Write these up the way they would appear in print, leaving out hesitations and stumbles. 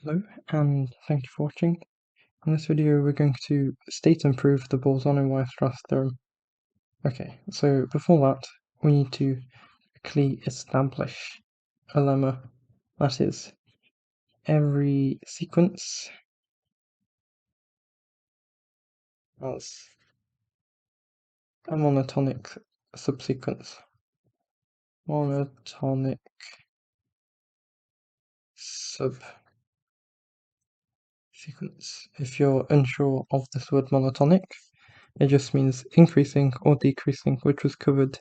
Hello, and thank you for watching. In this video, we're going to state and prove the Bolzano Weierstrass theorem. Okay, so before that, we need to quickly establish a lemma. That is, every sequence has a monotonic subsequence. Monotonic subsequence. If you're unsure of this word monotonic, it just means increasing or decreasing, which was covered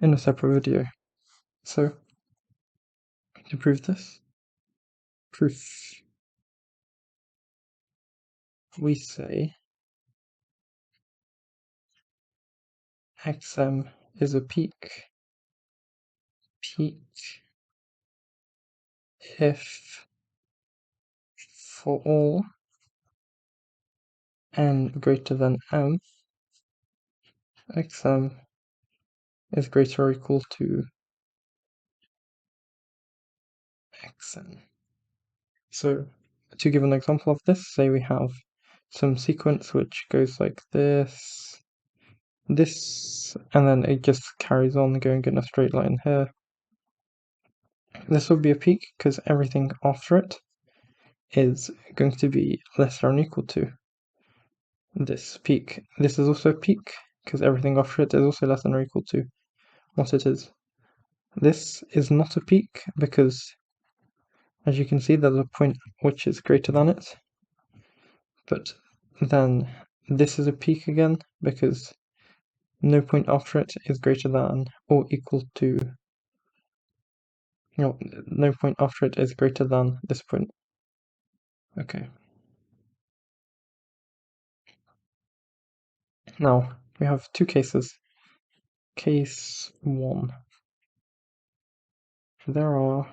in a separate video. So, to prove this, we say xm is a peak if for all n greater than m, xm is greater or equal to xn. So to give an example of this, say we have some sequence which goes like this, and then it just carries on going in a straight line here. This will be a peak because everything after it is going to be less than or equal to this peak. This is also a peak because everything after it is also less than or equal to what it is. This is not a peak because, as you can see, there's a point which is greater than it. But then this is a peak again because no point after it is greater than or equal to, no point after it is greater than this point. Okay. Now, we have two cases. Case 1. There are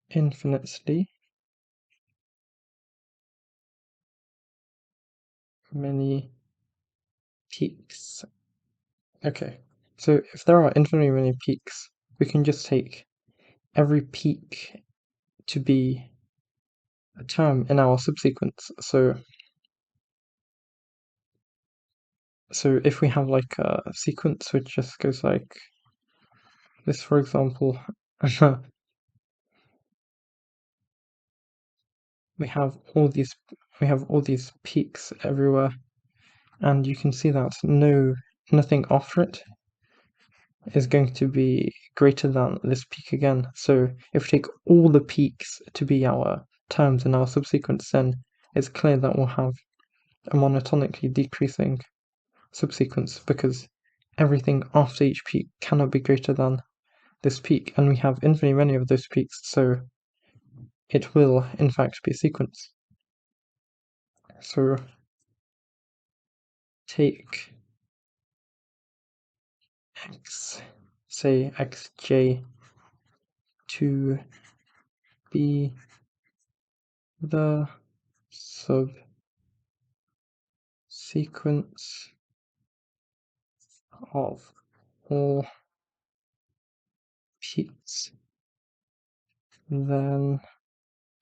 infinitely many peaks. Okay, so if there are infinitely many peaks, we can just take every peak to be a term in our subsequence. So if we have like a sequence which just goes like this, for example, we have all these peaks everywhere, and you can see that nothing after it is going to be greater than this peak again. So if we take all the peaks to be our terms in our subsequence, then it's clear that we'll have a monotonically decreasing subsequence because everything after each peak cannot be greater than this peak, and we have infinitely many of those peaks, so it will in fact be a sequence. So take x, say xj, to be the subsequence of all peaks, then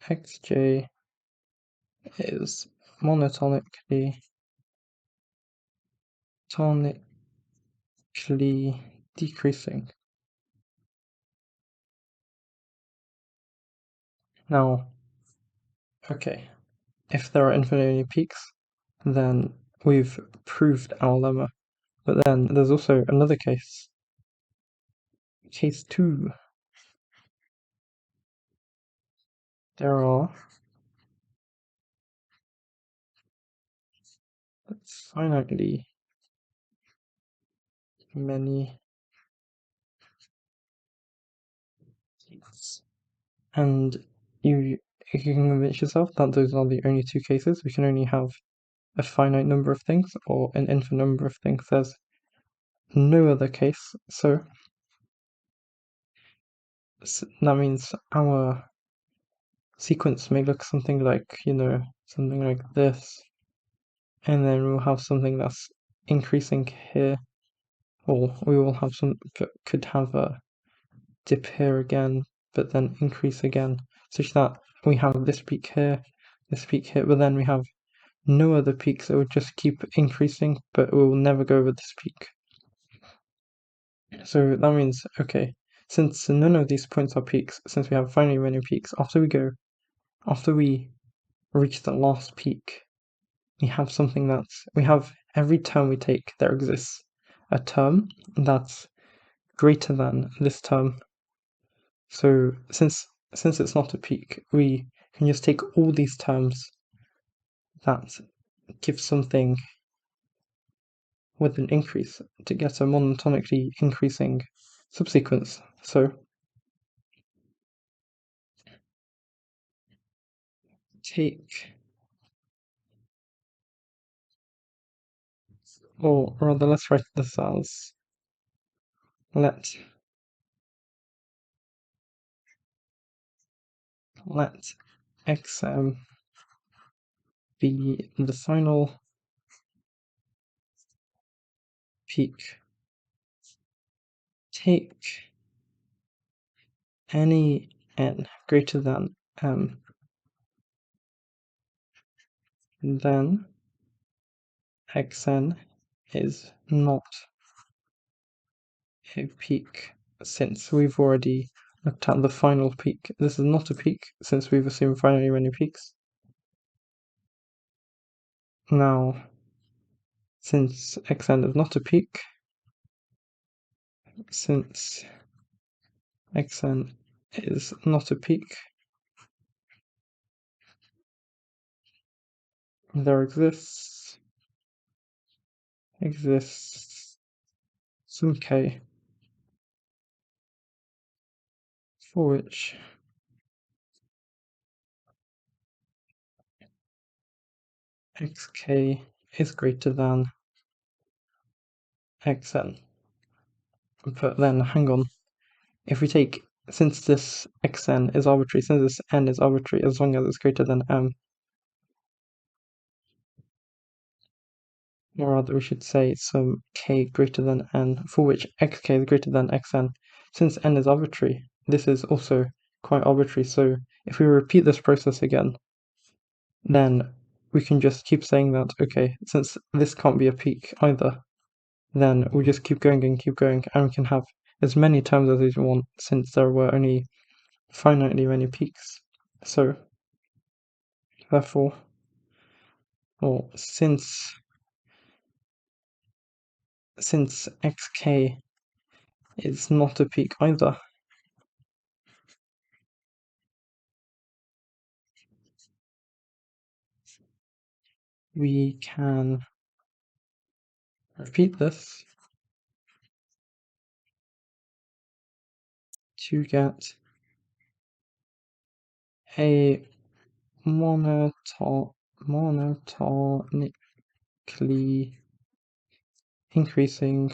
xj is monotonically decreasing. Now, okay, if there are infinitely many peaks, then we've proved our lemma. But then there's also another case. Case 2. There are finitely many peaks. And you can convince yourself that those are the only two cases. We can only have a finite number of things or an infinite number of things. There's no other case. So that means our sequence may look something like, something like this. And then we'll have something that's increasing here. Or we will have could have a dip here again, but then increase again, such that we have this peak here, but then we have no other peaks. It would just keep increasing, but it will never go over this peak. So that means, okay, since none of these points are peaks, since we have finitely many peaks, after we reach the last peak, we have every term we take, there exists a term that's greater than this term. So since it's not a peak, we can just take all these terms that give something with an increase to get a monotonically increasing subsequence. So or rather, let's write this as let xm be the final peak. Take any n greater than m, then xn is not a peak, since we've already looked at the final peak. This is not a peak, since we've assumed finitely many peaks. Now, since xn is not a peak, there exists some k for which xk is greater than xn. But then, hang on, if we take, since this xn is arbitrary, since this n is arbitrary, as long as it's greater than m, or rather we should say some k greater than n, for which xk is greater than xn. Since n is arbitrary, this is also quite arbitrary, so if we repeat this process again, then we can just keep saying that, okay, since this can't be a peak either, then we just keep going, and we can have as many terms as we want, since there were only finitely many peaks. So, therefore, or since xk is not a peak either, we can repeat this to get a monotonically increasing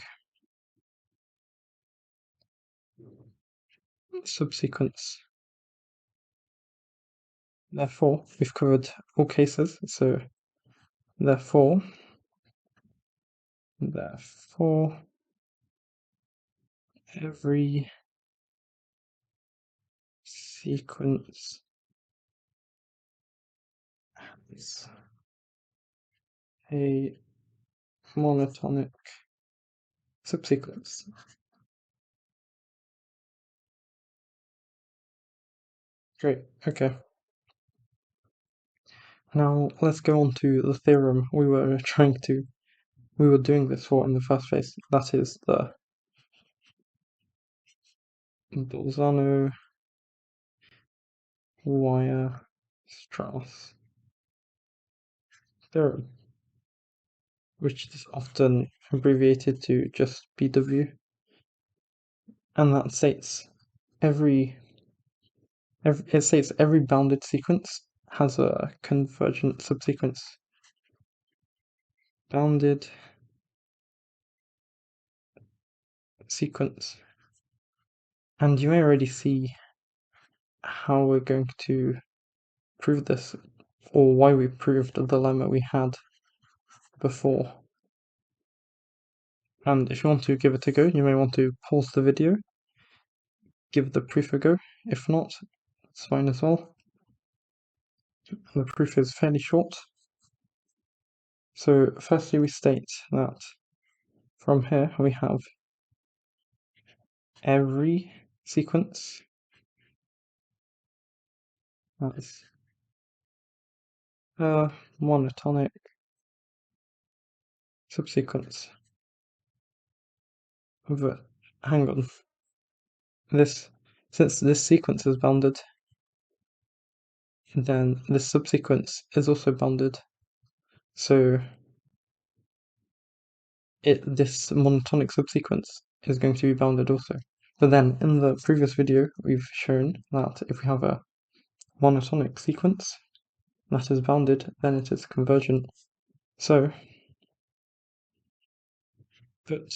subsequence. Therefore, we've covered all cases, so therefore every sequence has a monotonic subsequence. Great, okay. Now let's go on to the theorem we were doing this for in the first place. That is the Bolzano Weierstrass theorem, which is often abbreviated to just BW, and that states every bounded sequence has a convergent subsequence. Bounded sequence. And you may already see how we're going to prove this, or why we proved the lemma we had before. And if you want to give it a go, you may want to pause the video give the proof a go. If not, it's fine as well. The proof is fairly short. So firstly we state that from here we have every sequence that is a monotonic subsequence. But hang on. Since this sequence is bounded, then this subsequence is also bounded. So this monotonic subsequence is going to be bounded also. But then in the previous video we've shown that if we have a monotonic sequence that is bounded, then it is convergent. So put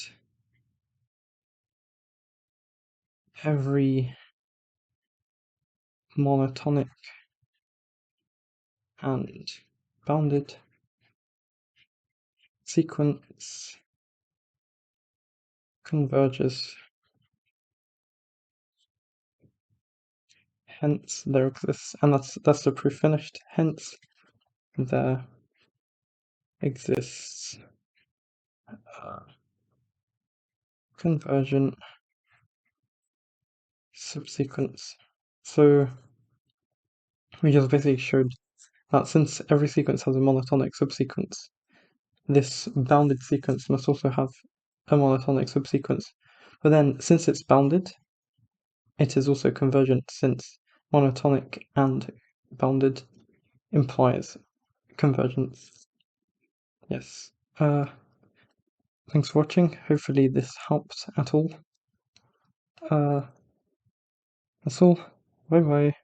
every monotonic and bounded sequence converges. Hence there exists, and that's the proof finished. Hence there exists convergent subsequence. So we just basically showed that since every sequence has a monotonic subsequence, this bounded sequence must also have a monotonic subsequence. But then since it's bounded, it is also convergent, since monotonic and bounded implies convergence. Yes. Thanks for watching. Hopefully this helped at all. That's all. Bye bye.